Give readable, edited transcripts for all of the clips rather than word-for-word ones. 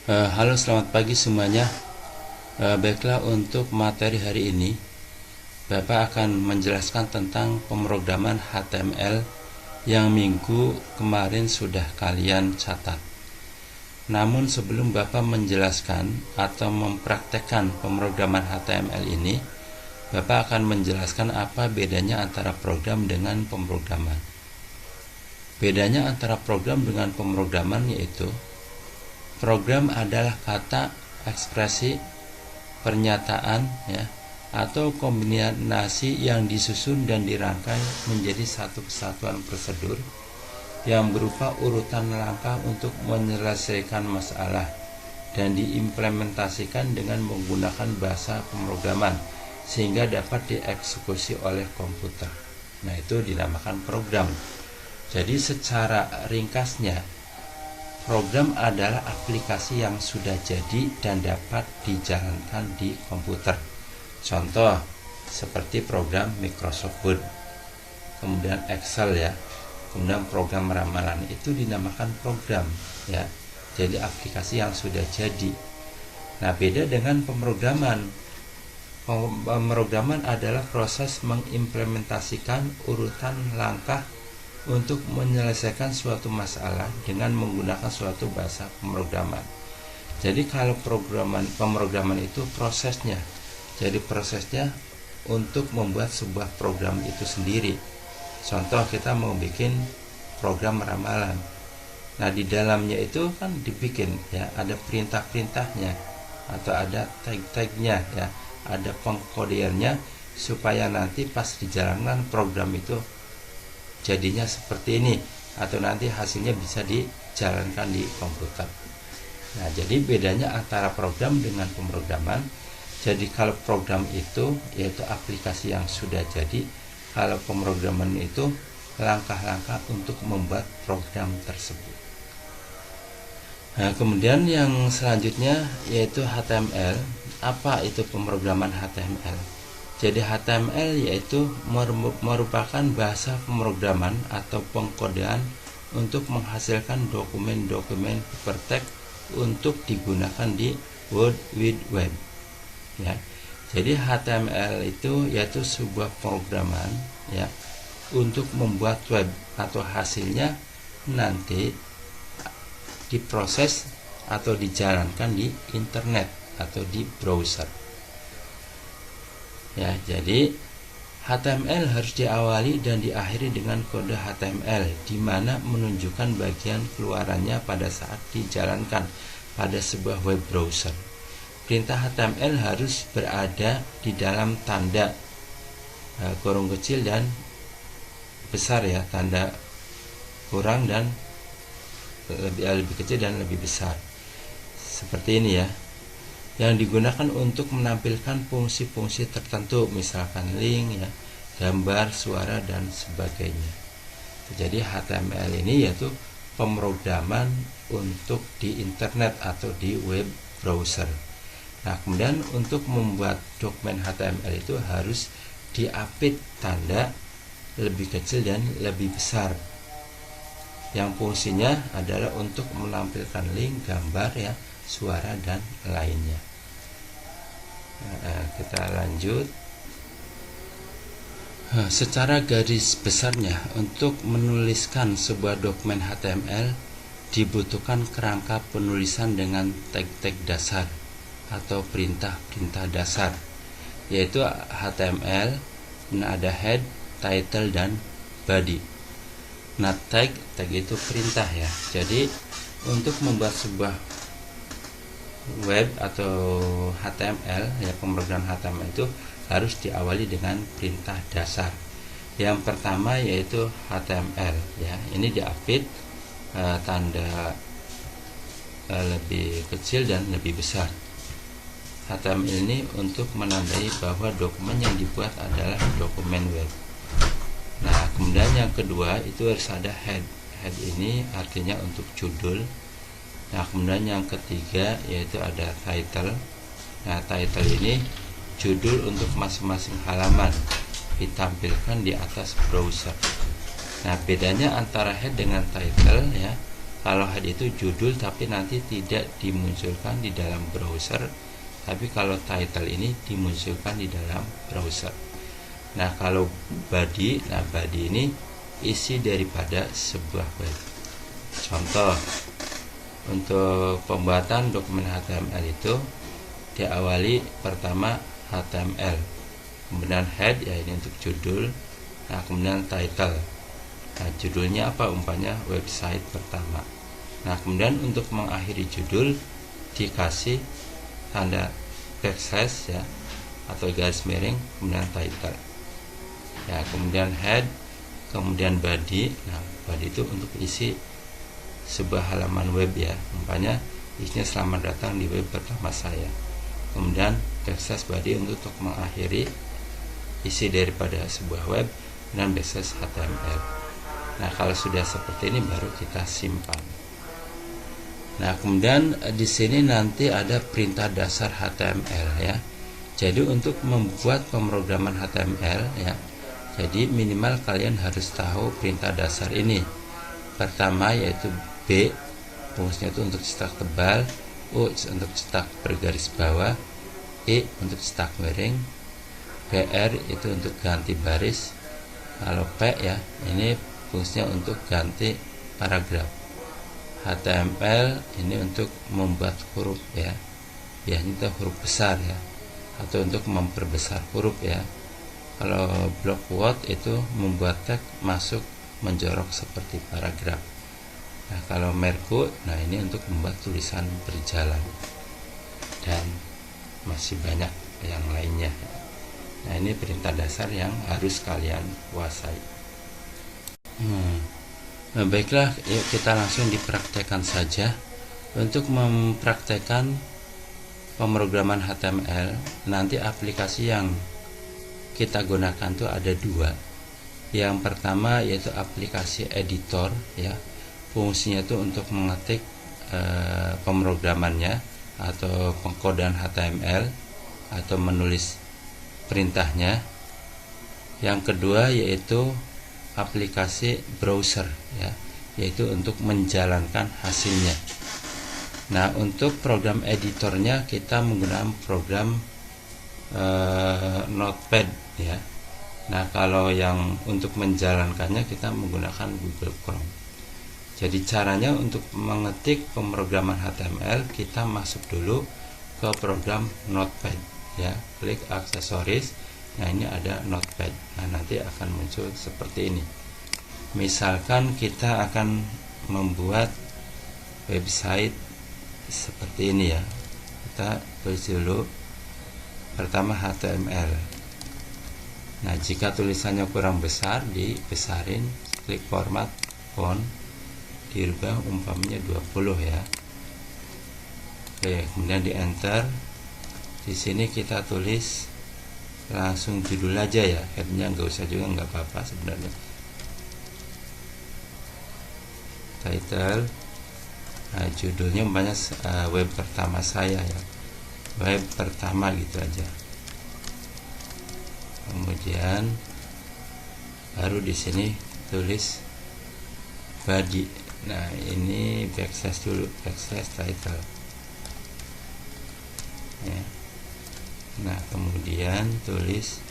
Halo, selamat pagi semuanya. Baiklah, untuk materi hari ini Bapak akan menjelaskan tentang pemrograman HTML yang minggu kemarin sudah kalian catat. Namun sebelum Bapak menjelaskan atau mempraktekkan pemrograman HTML ini, Bapak akan menjelaskan apa bedanya antara program dengan pemrograman. Bedanya antara program dengan pemrograman yaitu program adalah kata, ekspresi, pernyataan ya, atau kombinasi yang disusun dan dirangkai menjadi satu kesatuan prosedur yang berupa urutan langkah untuk menyelesaikan masalah dan diimplementasikan dengan menggunakan bahasa pemrograman sehingga dapat dieksekusi oleh komputer. Nah, itu dinamakan program. Jadi secara ringkasnya, program adalah aplikasi yang sudah jadi dan dapat dijalankan di komputer. Contoh seperti program Microsoft Word, kemudian Excel ya, kemudian program ramalan itu dinamakan program ya. Jadi aplikasi yang sudah jadi. Nah, beda dengan pemrograman. Pemrograman adalah proses mengimplementasikan urutan langkah untuk menyelesaikan suatu masalah dengan menggunakan suatu bahasa pemrograman. Jadi kalau pemrograman itu prosesnya. Jadi prosesnya untuk membuat sebuah program itu sendiri. Contoh kita mau bikin program ramalan. Nah, di dalamnya itu kan dibikin ya, ada perintah-perintahnya atau ada tag-tagnya ya, ada pengkodeannya supaya nanti pas dijalankan program itu jadinya seperti ini atau nanti hasilnya bisa dijalankan di komputer. Nah, jadi bedanya antara program dengan pemrograman. Jadi kalau program itu yaitu aplikasi yang sudah jadi, kalau pemrograman itu langkah-langkah untuk membuat program tersebut. Nah, kemudian yang selanjutnya yaitu HTML. Apa itu pemrograman HTML? Jadi HTML yaitu merupakan bahasa pemrograman atau pengkodean untuk menghasilkan dokumen-dokumen hypertext untuk digunakan di World Wide Web. Ya. Jadi HTML itu yaitu sebuah pemrograman ya untuk membuat web atau hasilnya nanti diproses atau dijalankan di internet atau di browser. Ya, jadi HTML harus diawali dan diakhiri dengan kode HTML di mana menunjukkan bagian keluarannya pada saat dijalankan pada sebuah web browser. Perintah HTML harus berada di dalam tanda kurung kecil dan besar ya, tanda kurang dan lebih kecil dan lebih besar. Seperti ini ya. Yang digunakan untuk menampilkan fungsi-fungsi tertentu, misalkan link ya, gambar, suara dan sebagainya. Jadi HTML ini yaitu pemrograman untuk di internet atau di web browser. Nah, kemudian untuk membuat dokumen HTML itu harus diapit tanda lebih kecil dan lebih besar. Yang fungsinya adalah untuk menampilkan link, gambar ya, suara dan lainnya. Nah, kita lanjut. Secara garis besarnya, untuk menuliskan sebuah dokumen HTML dibutuhkan kerangka penulisan dengan tag-tag dasar atau perintah-perintah dasar, yaitu HTML. Ada head, title dan body. Nah, tag itu perintah ya. Jadi untuk membuat sebuah web atau HTML ya, pemrograman HTML itu harus diawali dengan perintah dasar. Yang pertama yaitu HTML ya. Ini diapit tanda lebih kecil dan lebih besar. HTML ini untuk menandai bahwa dokumen yang dibuat adalah dokumen web. Nah, kemudian yang kedua itu harus ada head. Head ini artinya untuk judul. Nah, kemudian yang ketiga yaitu ada title. Nah, title ini judul untuk masing-masing halaman ditampilkan di atas browser. Nah, bedanya antara head dengan title ya. kalau head itu judul tapi nanti tidak dimunculkan di dalam browser, tapi kalau title ini dimunculkan di dalam browser. Nah, kalau body, nah body ini isi daripada sebuah web. Contoh, untuk pembuatan dokumen HTML itu diawali pertama HTML, kemudian head, ya ini untuk judul. Nah, kemudian title. Nah, judulnya apa? Umpamanya website pertama. Nah, kemudian untuk mengakhiri judul dikasih tanda backslash ya, atau garis miring, kemudian title. Ya, kemudian head, kemudian body. Nah, body itu untuk isi sebuah halaman web ya, umpamanya isinya selamat datang di web pertama saya. Kemudian backslash body untuk mengakhiri isi daripada sebuah web, dan backslash HTML. Nah, kalau sudah seperti ini baru kita simpan. Nah, kemudian di sini nanti ada perintah dasar HTML ya. Jadi untuk membuat pemrograman HTML ya, jadi minimal kalian harus tahu perintah dasar ini. Pertama yaitu B, fungsinya itu untuk cetak tebal, U untuk cetak bergaris bawah, I untuk cetak miring, BR itu untuk ganti baris, kalau P ya ini fungsinya untuk ganti paragraf, HTML ini untuk membuat huruf ya, biasanya itu huruf besar ya, atau untuk memperbesar huruf ya. Kalau block word itu membuat teks masuk menjorok seperti paragraf. Nah, kalau Merku, nah ini untuk membuat tulisan berjalan, dan masih banyak yang lainnya. Nah, ini perintah dasar yang harus kalian kuasai. Nah, baiklah, yuk kita langsung dipraktekkan saja. Untuk mempraktekkan pemrograman HTML, nanti aplikasi yang kita gunakan tuh ada dua. Yang pertama yaitu aplikasi editor ya, fungsinya itu untuk mengetik pemrogramannya atau pengkodean HTML atau menulis perintahnya. Yang kedua yaitu aplikasi browser ya, yaitu untuk menjalankan hasilnya. Nah, untuk program editornya kita menggunakan program Notepad ya. Nah, kalau yang untuk menjalankannya kita menggunakan Google Chrome. Jadi caranya untuk mengetik pemrograman HTML, kita masuk dulu ke program Notepad ya, klik aksesoris. Nah, ini ada Notepad. Nah, nanti akan muncul seperti ini. Misalkan kita akan membuat website seperti ini ya. Kita tulis dulu pertama HTML. Nah, jika tulisannya kurang besar, dibesarin, klik format font, dirubah umpamanya 20 ya. Oke, kemudian di enter. Di sini kita tulis langsung judul aja ya, headnya nggak usah juga, nggak apa-apa sebenarnya. Title. Nah, judulnya umpamanya web pertama saya ya, web pertama gitu aja. Kemudian baru di sini tulis body. Nah, ini backslash dulu, backslash title ya. Nah, kemudian tulis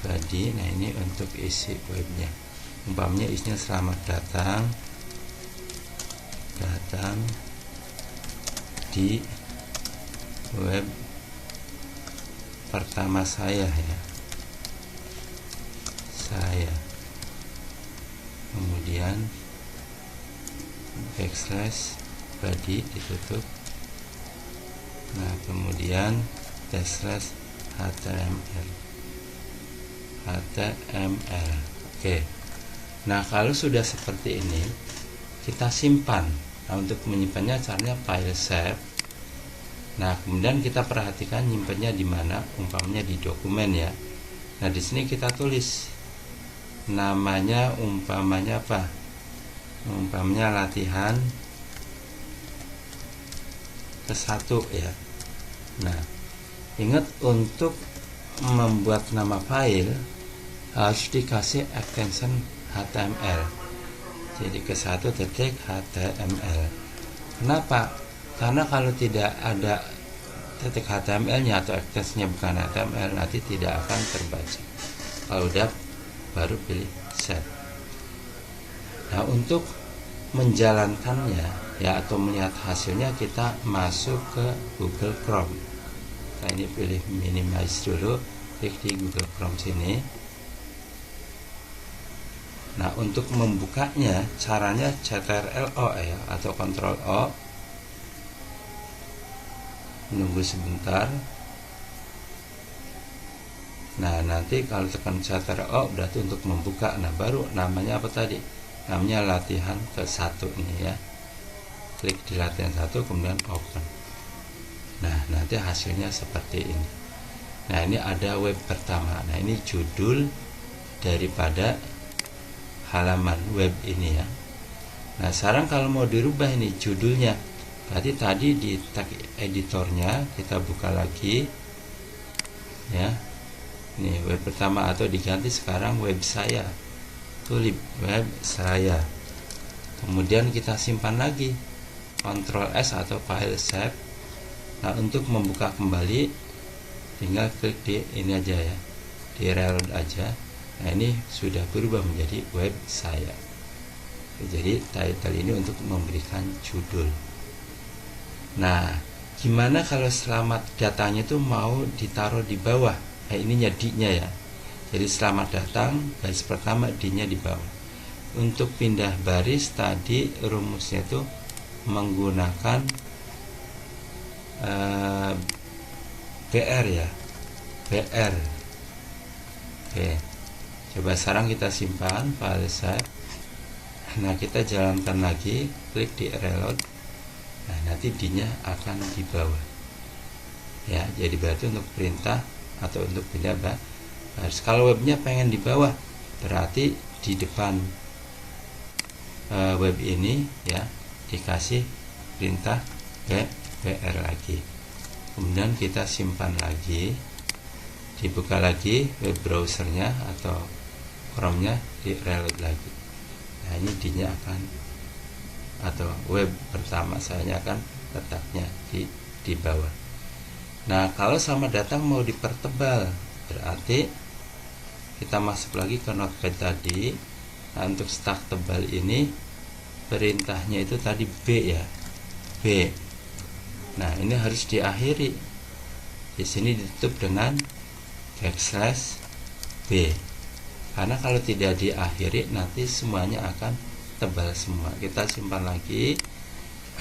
body. Nah, ini untuk isi webnya, umpamanya isinya selamat datang di web pertama saya ya, kemudian backslash body ditutup. Nah, kemudian backslash HTML. Oke. Nah, kalau sudah seperti ini kita simpan. Nah, untuk menyimpannya caranya file save. Nah, kemudian kita perhatikan nyimpannya di mana, umpamanya di dokumen ya. Nah, di sini kita tulis namanya, umpamanya apa? Umpamanya latihan ke-1 ya. Nah, ingat untuk membuat nama file harus dikasih extension HTML. jadi ke 1.html. Kenapa? Karena kalau tidak ada titik HTML-nya atau extensinya bukan HTML, nanti tidak akan terbaca. Kalau udah, baru pilih set. Nah, untuk menjalankannya ya atau melihat hasilnya, kita masuk ke Google Chrome. Nah, ini pilih minimize dulu, klik di Google Chrome sini. Nah, untuk membukanya caranya Ctrl+O ya atau Ctrl+O. Menunggu sebentar. Nah, nanti kalau tekan Ctrl+O berarti untuk membuka. Nah, baru namanya apa tadi? Namanya latihan ke-1 ini ya. Klik di latihan 1 kemudian open. Nah, nanti hasilnya seperti ini. Nah, ini ada web pertama. Nah, ini judul daripada halaman web ini ya. Nah, sekarang kalau mau dirubah ini judulnya, berarti tadi di tag editornya kita buka lagi ya. Ini web pertama atau diganti sekarang web saya. Tulis web saya. Kemudian kita simpan lagi. Ctrl S atau file save. Nah, untuk membuka kembali tinggal klik di ini aja ya. Di reload aja. Nah, ini sudah berubah menjadi web saya. Jadi title ini untuk memberikan judul. Nah, gimana kalau selamat datangnya itu mau ditaruh di bawah? Nah, ini D-nya ya. Jadi selamat datang, baris pertama D-nya di bawah. Untuk pindah baris tadi rumusnya itu menggunakan BR ya. BR. Oke. Coba sekarang kita simpan file save. Nah, kita jalankan lagi, klik di reload. Nah, nanti D-nya akan di bawah. Ya, jadi berarti untuk perintah atau untuk pindah baris. Kalau webnya pengen di bawah, berarti di depan web ini ya dikasih perintah BR lagi. Kemudian kita simpan lagi, dibuka lagi web browsernya atau Chrome-nya, di reload lagi. Nah, ini D-nya akan atau web pertama saya akan letaknya di bawah. Nah, kalau selamat datang mau dipertebal, berarti kita masuk lagi ke notepad tadi. Nah, untuk stack tebal ini perintahnya itu tadi B ya, B. Nah, ini harus diakhiri. Di sini ditutup dengan \B. Karena kalau tidak diakhiri nanti semuanya akan tebal semua. Kita simpan lagi.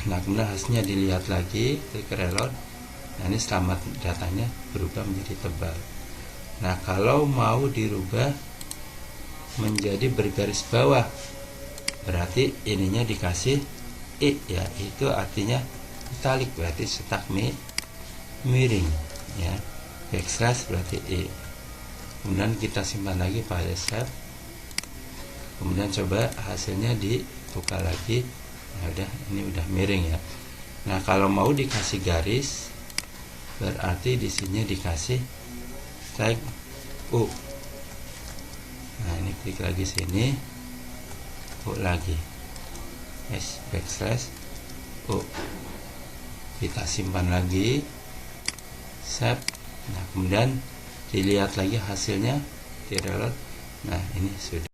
Nah, kemudian hasilnya dilihat lagi, klik reload. Nah, ini selamat datangnya berubah menjadi tebal. Nah, kalau mau dirubah menjadi bergaris bawah, berarti ininya dikasih I ya, itu artinya italic, berarti cetak miring ya. Backslash berarti I. Kemudian kita simpan lagi file save. Kemudian coba hasilnya dibuka lagi. Nah, udah, ini udah miring ya. Nah, kalau mau dikasih garis, berarti di sini dikasih tag U. Nah, ini klik lagi sini, U lagi, backslash U. Kita simpan lagi, save. Nah, kemudian dilihat lagi hasilnya di reload. Nah, ini sudah.